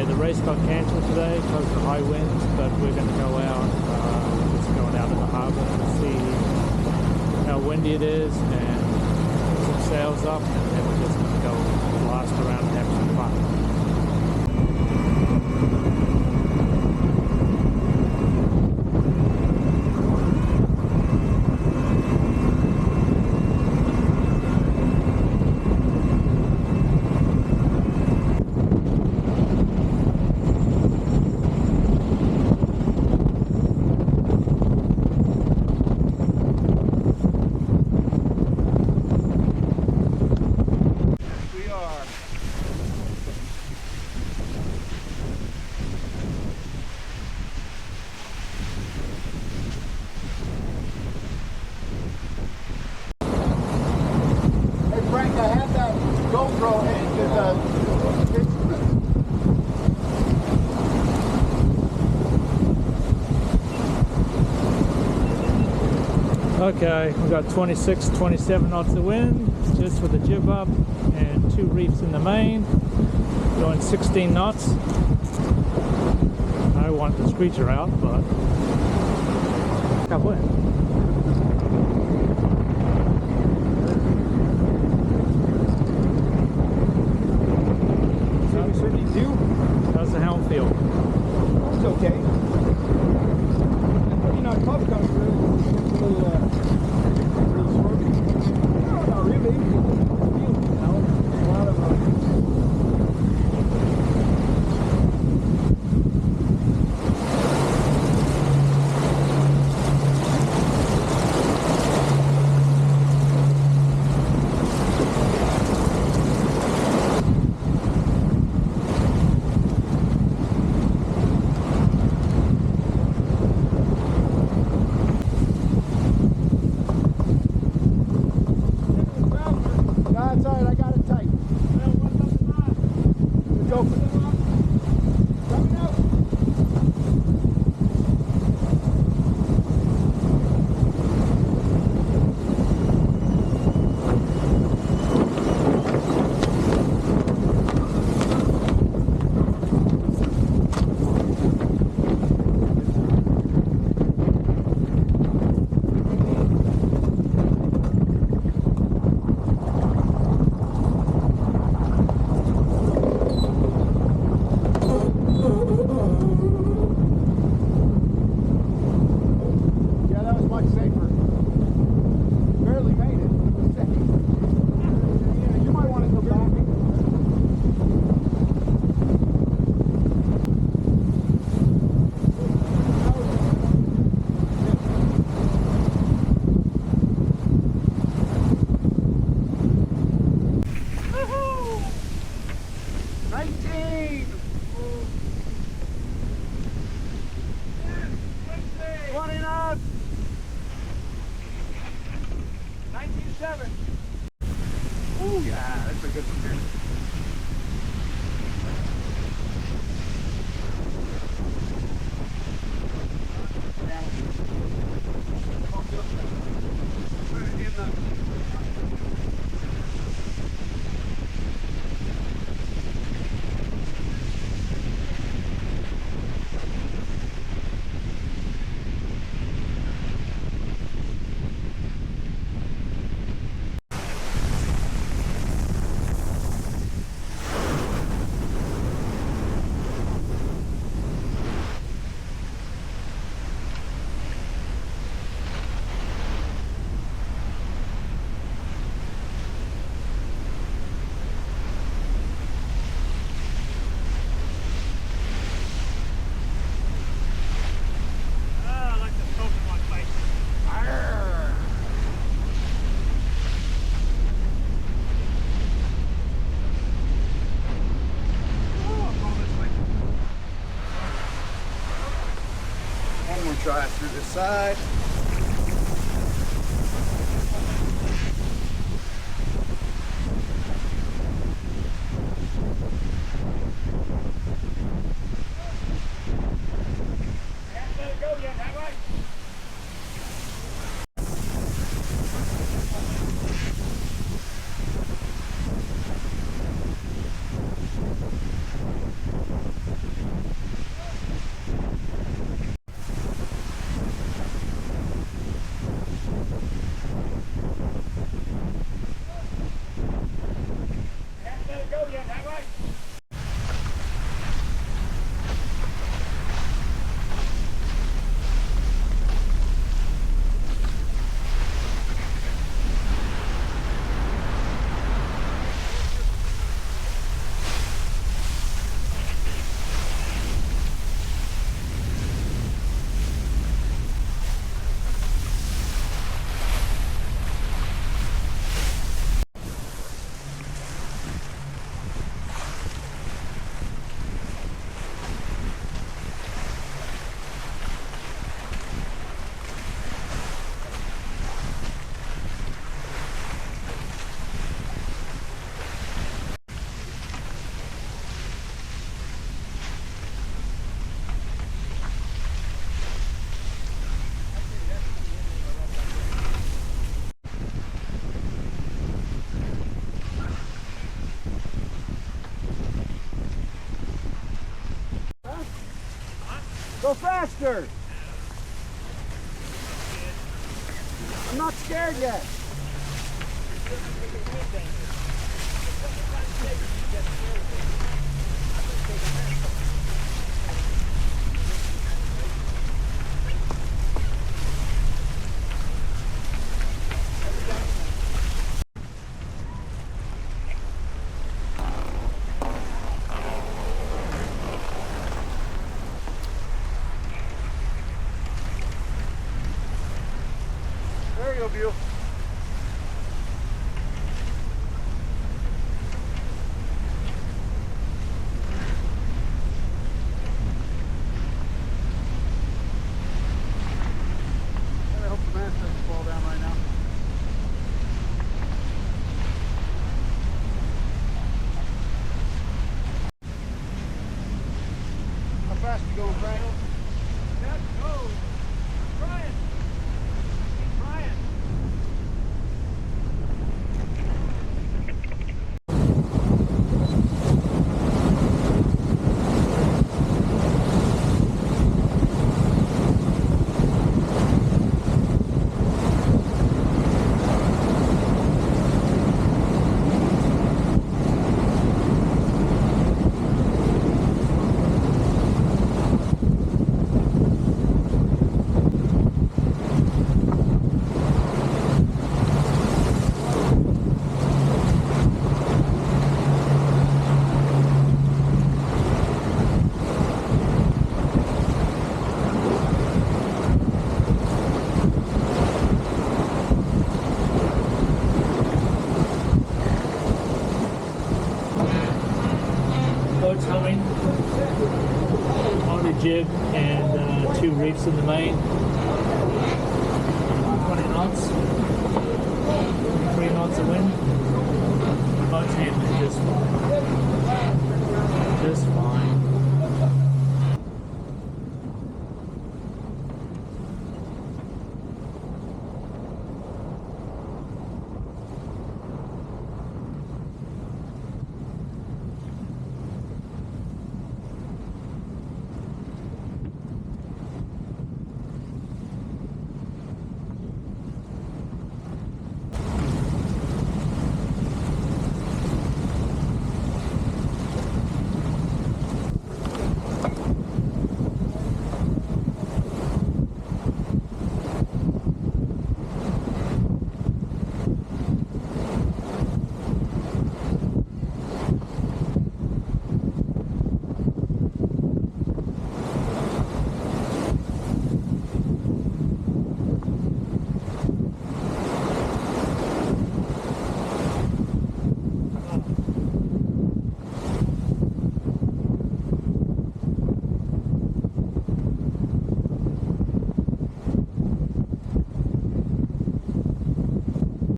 the race got cancelled today because of the high winds, but we're going to go out, just going out in the harbour and see how windy it is and put some sails up, and then we're just going to go blast around and have some fun. Okay, we've got 26, 27 knots of wind, just with the jib up, and 2 reefs in the main, going 16 knots. I want the screecher out, but got wind. How's the helm feel? It's okay. You know, club comes through. It's a little smoky. No, not really. You know, a lot of Oh yeah, that's a good one. Try through the side. Go faster! I'm not scared yet. Aerial view. I hope the mast doesn't fall down right now. How fast are you going, Frank? Let's go. Brian. Brian. Boat's humming on the jib and 2 reefs in the main. 20 knots, 3 knots of wind. The boat's handling just fine.